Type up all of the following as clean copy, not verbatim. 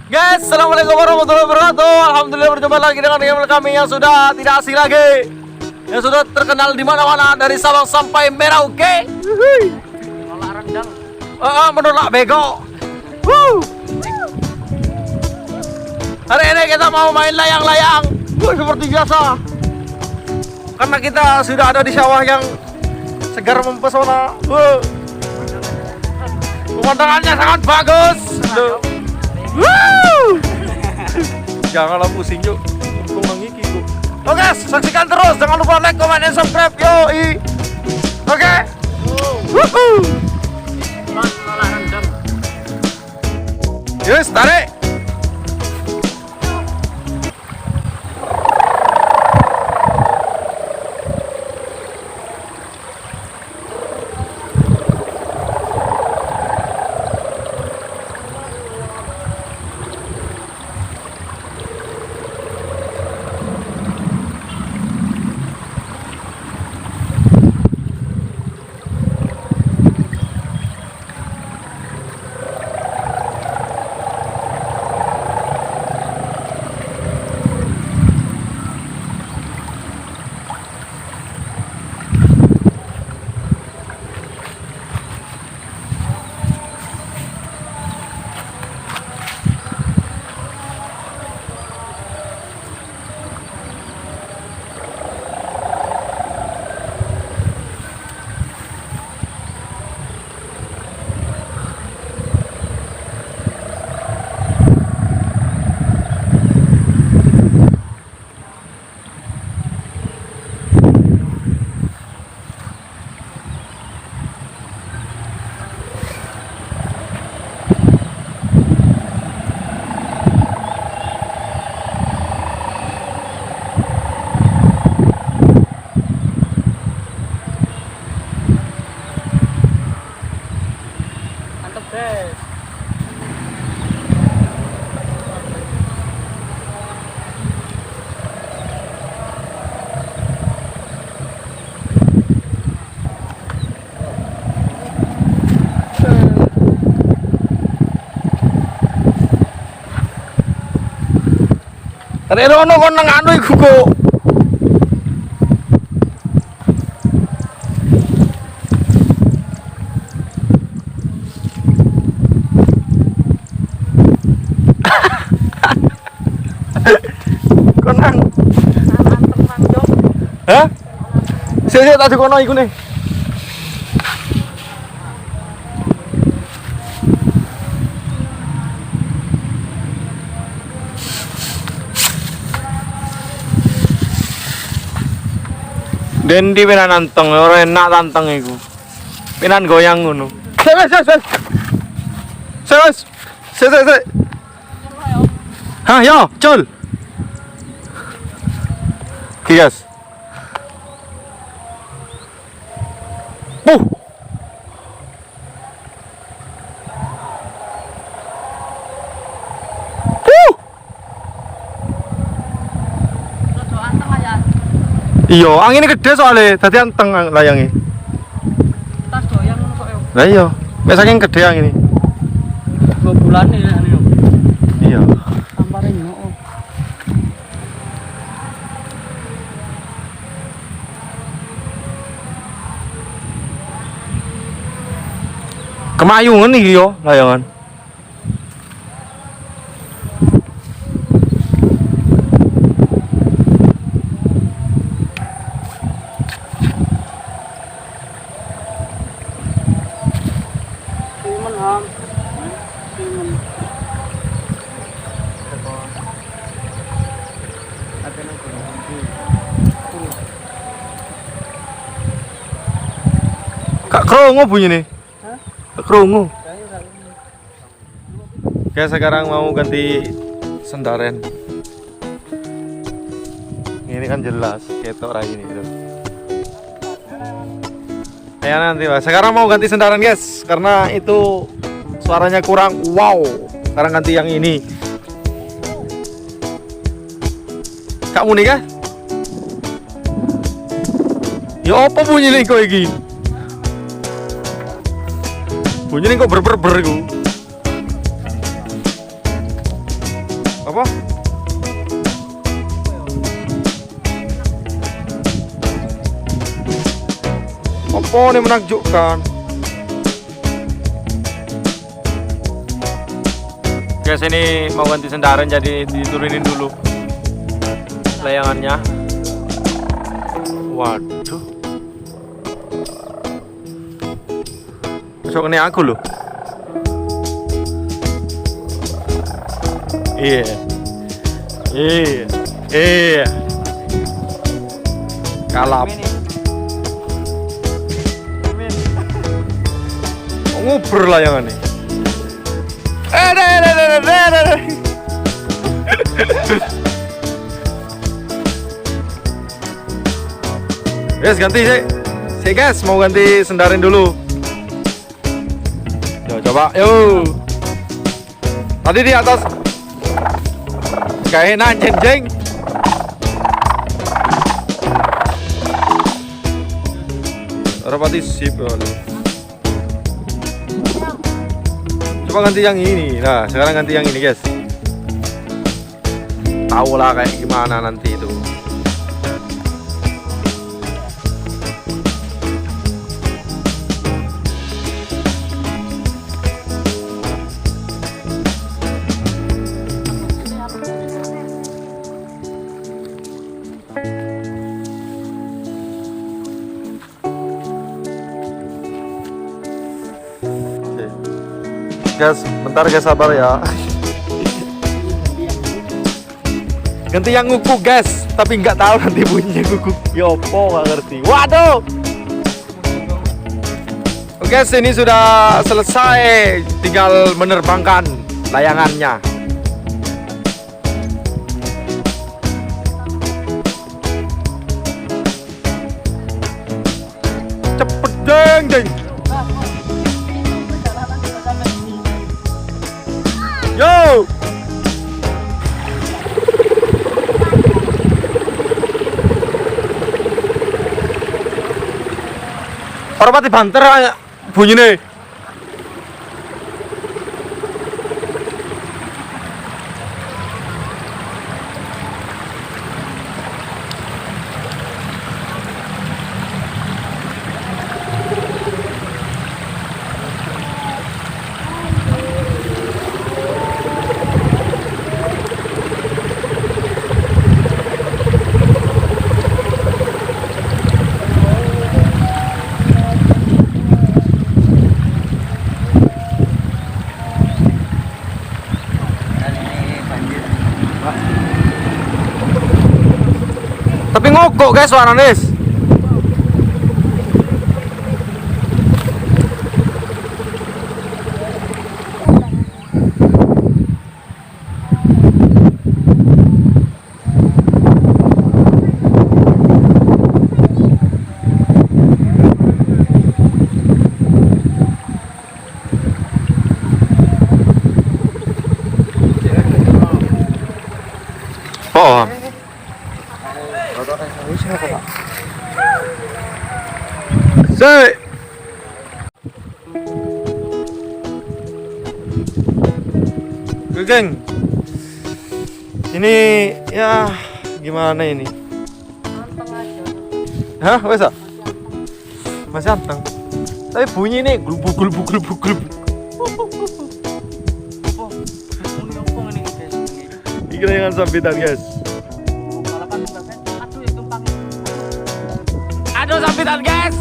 Guys, assalamualaikum warahmatullahi wabarakatuh. Alhamdulillah berjumpa lagi dengan channel kami yang sudah tidak asing lagi, yang sudah terkenal di mana-mana dari Sabang sampai Merauke. Menolak rendang. Menolak bego. Hari ini kita mau main layang-layang. Seperti biasa. Karena kita sudah ada di sawah yang segar mempesona. Pemandangannya sangat bagus. Janganlah pusing yuk. Untung mengiki yuk. Oke, saksikan terus. Jangan lupa like, comment, dan subscribe. Yoi. Oke. Menolak rendang. Yes, tarik. Mantap guys. Rene ono kon nang anu iku kok. Kon nang. Hah? Sik tak kono iku nih. Dendi pinan anteng, ora enak tanteng iku. Pinan goyang ngono. Ses. Hah, yo, cul. Kias. Iya, angin gede soalnya, tadi anteng layangnya. Tas doyan ngono kok yo. Lah iya, wis saking gede angin ini. 2 bulan nih anu yo. Iya. Tampare yo. Kemayungan iki yo layangan. Timun ham. Timun. Ada nang kono. Kak krungu bunyi nih. Hah? Kak krungu. Oke, sekarang mau ganti sendaren. Ini kan jelas ketok rai ini gitu. Ayo nanti Mas. Sekarang mau ganti sendaren guys, karena itu suaranya kurang wow. Sekarang ganti yang ini. Kamu nih kah? Ya apa bunyi nih kok iki? Bunyi nih kok ber-ber-ber iku. Apa? Apa nih menakjubkan? Guys, ini mau ganti sendaran jadi diturunin dulu layangannya. Waduh. Besok ini aku loh. Iya. Iya. Iya. Kalap. Nguber layangan nih. Guys, ganti sih. Si guys, mau ganti sendarin dulu. Yo, coba, yo. Tadi di atas kayak enak jeng. Rapati sip. Coba ganti yang ini. Nah, sekarang ganti yang ini, guys. Tahu lah kayak gimana nanti itu. Guys, bentar guys, sabar ya. Ganti yang ngukuk guys, tapi nggak tahu nanti bunyinya ngukuk yopo, nggak ngerti. Waduh. Oke guys, ini sudah selesai, tinggal menerbangkan layangannya. Cepet deng. Yo. Orang pati banter bunyi nih. Tapi ngokok guys suaranya. Oh. Say. Geng. Ini ya gimana ini? Anteng aja. Hah, wes ah? Masih anteng. Tapi bunyi nih glubuk. Ini layangan sambitan guys. Aduh sambitan guys.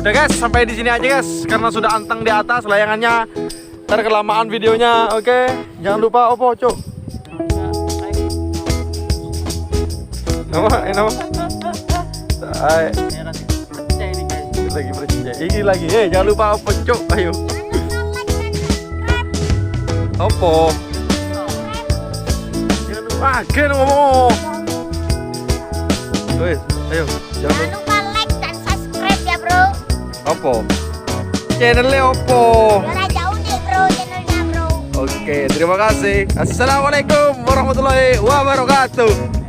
Udah guys, sampai di sini aja guys, karena sudah anteng di atas layangannya. Ntar kelamaan videonya, oke? Jangan lupa opo, cuk. Apa? Lagi bercinta. Ini lagi, jangan lupa opo, cuk. Ayo. Opo? Jangan lupa, ngomong. Wes, ayo. Jangan lupa like dan subscribe ya bro. Opo. Channelnya opo. Yora jauh deh bro channelnya bro. Oke, terima kasih. Assalamualaikum warahmatullahi wabarakatuh.